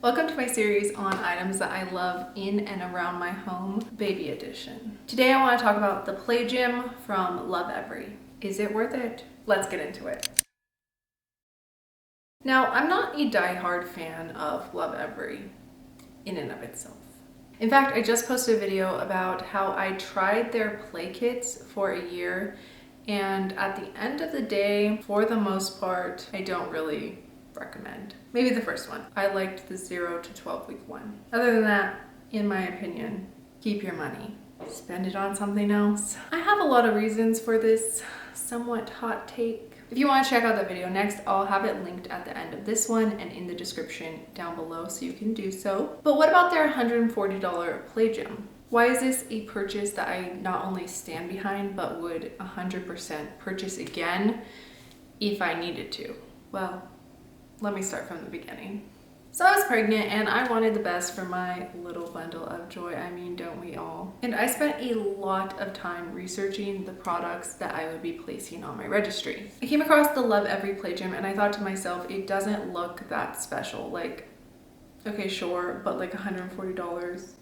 Welcome to my series on items that I love in and around my home, baby edition. Today I want to talk about the Play Gym from Lovevery. Is it worth it? Let's get into it. Now, I'm not a die-hard fan of Lovevery in and of itself. In fact, I just posted a video about how I tried their play kits for a year, and at the end of the day, for the most part, I don't really recommend. Maybe the first one. I liked the 0 to 12 week one. Other than that, in my opinion, keep your money. Spend it on something else. I have a lot of reasons for this somewhat hot take. If you want to check out that video next, I'll have it linked at the end of this one and in the description down below so you can do so. But what about their $140 Play Gym? Why is this a purchase that I not only stand behind, but would 100% purchase again if I needed to? Well, let me start from the beginning. So I was pregnant and I wanted the best for my little bundle of joy. I mean, don't we all? And I spent a lot of time researching the products that I would be placing on my registry. I came across the Lovevery Play Gym and I thought to myself, it doesn't look that special. Like, okay, sure, but like $140.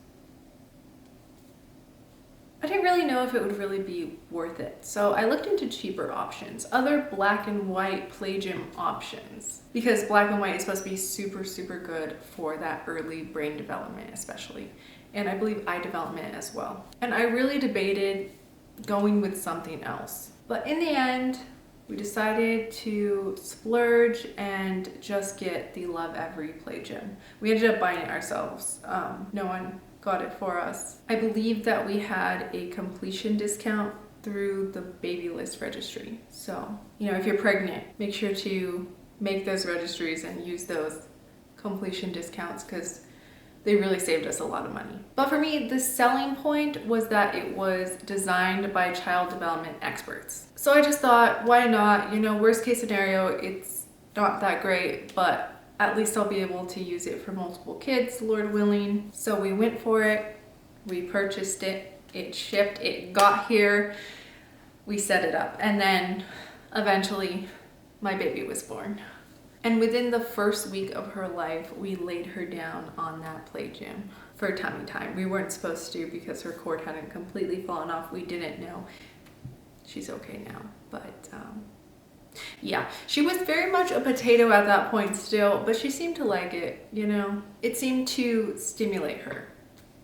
I didn't really know if it would really be worth it. So I looked into cheaper options, other black and white Play Gym options, because black and white is supposed to be super, super good for that early brain development especially. And I believe eye development as well. And I really debated going with something else. But in the end, we decided to splurge and just get the Lovevery Play Gym. We ended up buying it ourselves. No one got it for us. I believe that we had a completion discount through the baby list registry. So, if you're pregnant, make sure to make those registries and use those completion discounts because they really saved us a lot of money. But for me, the selling point was that it was designed by child development experts. So I just thought, why not? Worst case scenario, it's not that great, but at least I'll be able to use it for multiple kids, Lord willing. So we went for it, we purchased it, it shipped, it got here, we set it up, and then eventually my baby was born. And within the first week of her life, we laid her down on that Play Gym for tummy time. We weren't supposed to because her cord hadn't completely fallen off. We didn't know. She's okay now, but yeah, she was very much a potato at that point still, but she seemed to like it, It seemed to stimulate her,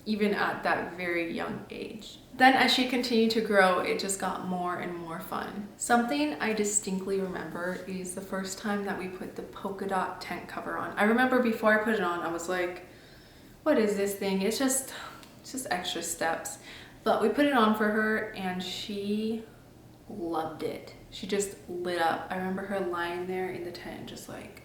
even at that very young age. Then as she continued to grow, it just got more and more fun. Something I distinctly remember is the first time that we put the polka dot tent cover on. I remember before I put it on, I was like, what is this thing? It's just extra steps. But we put it on for her and she loved it. She just lit up. I remember her lying there in the tent just like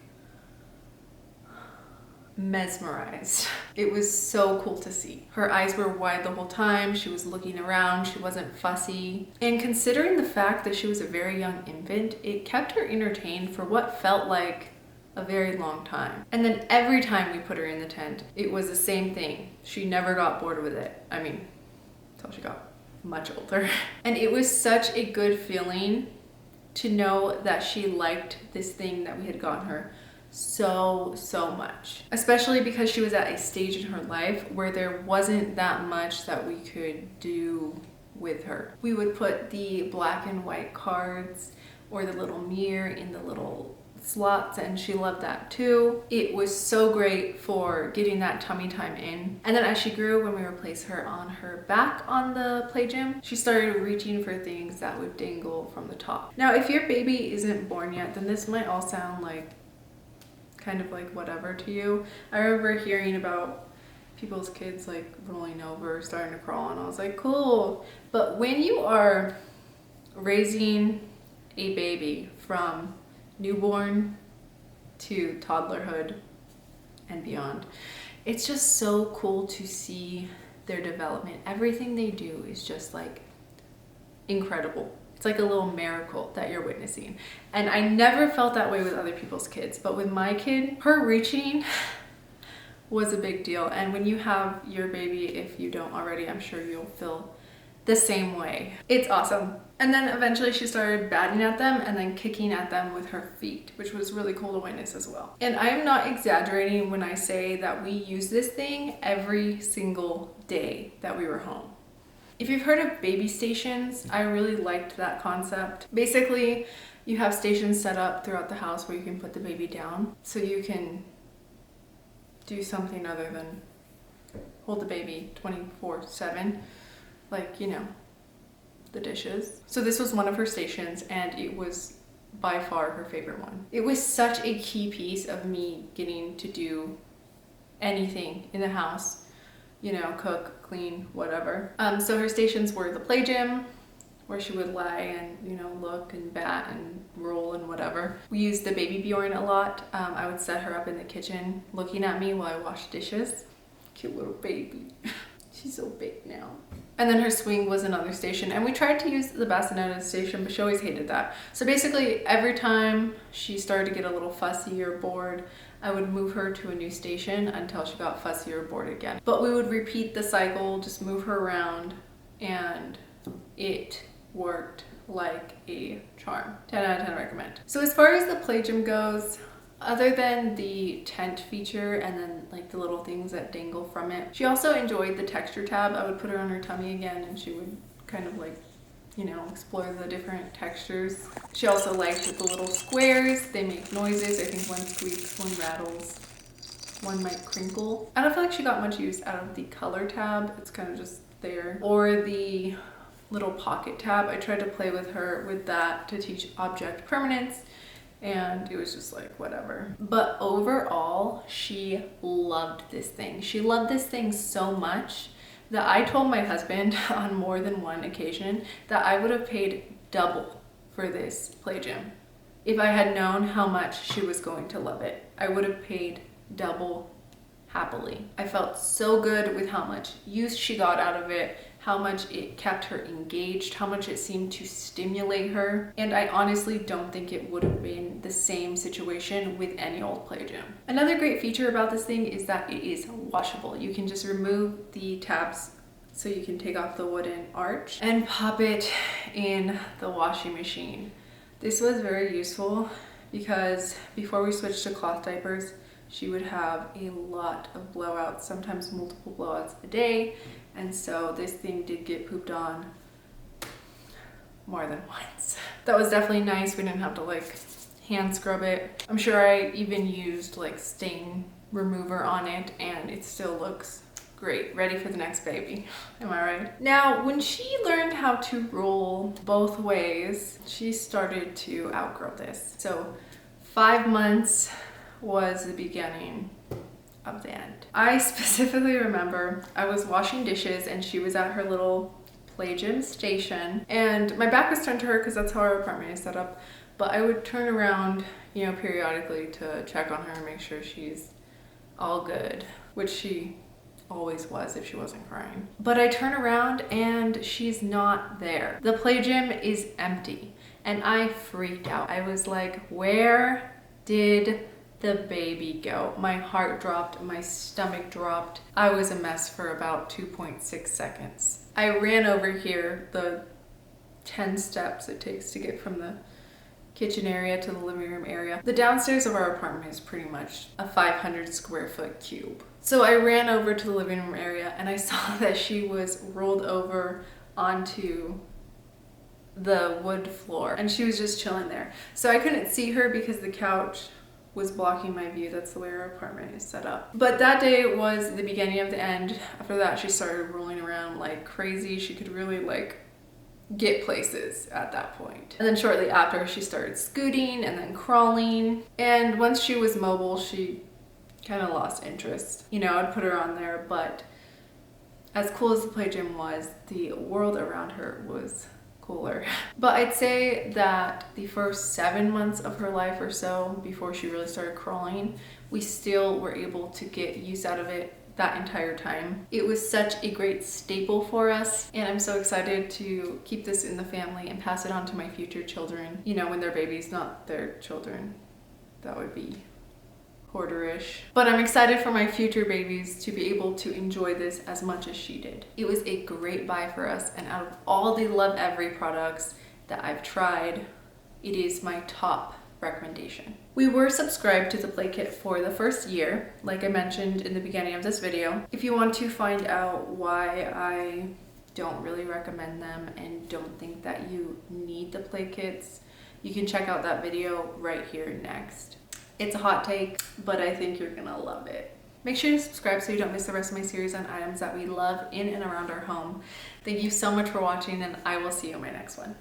mesmerized. It was so cool to see. Her eyes were wide the whole time. She was looking around. She wasn't fussy. And considering the fact that she was a very young infant, it kept her entertained for what felt like a very long time. And then every time we put her in the tent, it was the same thing. She never got bored with it. I mean, until she got much older. And it was such a good feeling to know that she liked this thing that we had gotten her so much, especially because she was at a stage in her life where there wasn't that much that we could do with her. We would put the black and white cards or the little mirror in the little slots, and she loved that too. It was so great for getting that tummy time in. And then as she grew, when we replaced her on her back on the Play Gym, she started reaching for things that would dangle from the top. Now, if your baby isn't born yet, then this might all sound like kind of like whatever to you. I remember hearing about people's kids like rolling over, starting to crawl, and I was like, cool. But when you are raising a baby from newborn to toddlerhood and beyond, it's just so cool to see their development. Everything they do is just like incredible. It's like a little miracle that you're witnessing. And I never felt that way with other people's kids, but with my kid, her reaching was a big deal. And when you have your baby, if you don't already, I'm sure you'll feel the same way. It's awesome. And then eventually she started batting at them and then kicking at them with her feet, which was really cool to witness as well. And I am not exaggerating when I say that we use this thing every single day that we were home. If you've heard of baby stations, I really liked that concept. Basically, you have stations set up throughout the house where you can put the baby down so you can do something other than hold the baby 24/7, like, you know, the dishes. So this was one of her stations and it was by far her favorite one. It was such a key piece of me getting to do anything in the house, you know, cook, clean, whatever. So her stations were the play gym, where she would lie and, you know, look and bat and roll and whatever. We used the baby Bjorn a lot. I would set her up in the kitchen looking at me while I washed dishes. Cute little baby. She's so big now. And then her swing was another station, and we tried to use the bassinet station, but she always hated that. So basically every time she started to get a little fussy or bored, I would move her to a new station until she got fussy or bored again. But we would repeat the cycle, just move her around, and it worked like a charm. 10 out of 10 recommend. So as far as the play gym goes, other than the tent feature and then like the little things that dangle from it, she also enjoyed the texture tab. I would put her on her tummy again and she would kind of like, you know, explore the different textures. She also liked the little squares. They make noises. I think one squeaks, one rattles, one might crinkle. I don't feel like she got much use out of the color tab. It's kind of just there. Or the little pocket tab. I tried to play with her with that to teach object permanence, and it was just like whatever. But overall, she loved this thing. She loved this thing so much that I told my husband on more than one occasion that I would have paid double for this play gym. If I had known how much she was going to love it, I would have paid double happily. I felt so good with how much use she got out of it, how much it kept her engaged, how much it seemed to stimulate her. And I honestly don't think it would have been the same situation with any old play gym. Another great feature about this thing is that it is washable. You can just remove the tabs so you can take off the wooden arch and pop it in the washing machine. This was very useful because before we switched to cloth diapers, she would have a lot of blowouts, sometimes multiple blowouts a day. And so this thing did get pooped on more than once. That was definitely nice. We didn't have to like hand scrub it. I'm sure I even used like stain remover on it and it still looks great, ready for the next baby. Am I right? Now, when she learned how to roll both ways, she started to outgrow this. So 5 months was the beginning of the end. I specifically remember I was washing dishes and she was at her little play gym station and my back was turned to her because that's how our apartment is set up, but I would turn around, you know, periodically to check on her and make sure she's all good, which she always was if she wasn't crying. But I turn around and she's not there. The play gym is empty and I freaked out. I was like, where did the baby go? My heart dropped, my stomach dropped. I was a mess for about 2.6 seconds. I ran over here the 10 steps it takes to get from the kitchen area to the living room area. The downstairs of our apartment is pretty much a 500 square foot cube. So I ran over to the living room area and I saw that she was rolled over onto the wood floor and she was just chilling there. So I couldn't see her because the couch was blocking my view. That's the way our apartment is set up. But that day was the beginning of the end. After that, she started rolling around like crazy. She could really like get places at that point. And then shortly after, she started scooting and then crawling. And once she was mobile, she kind of lost interest. You know, I'd put her on there, but as cool as the play gym was, the world around her was cooler. But I'd say that the first 7 months of her life or so, before she really started crawling, we still were able to get use out of it that entire time. It was such a great staple for us, and I'm so excited to keep this in the family and pass it on to my future children. You know, when they're babies, not their children. That would be hoarderish. But I'm excited for my future babies to be able to enjoy this as much as she did. It was a great buy for us, and out of all the Lovevery products that I've tried, it is my top recommendation. We were subscribed to the Play Kit for the first year, like I mentioned in the beginning of this video. If you want to find out why I don't really recommend them and don't think that you need the Play Kits, you can check out that video right here next. It's a hot take, but I think you're gonna love it. Make sure to subscribe so you don't miss the rest of my series on items that we love in and around our home. Thank you so much for watching, and I will see you in my next one.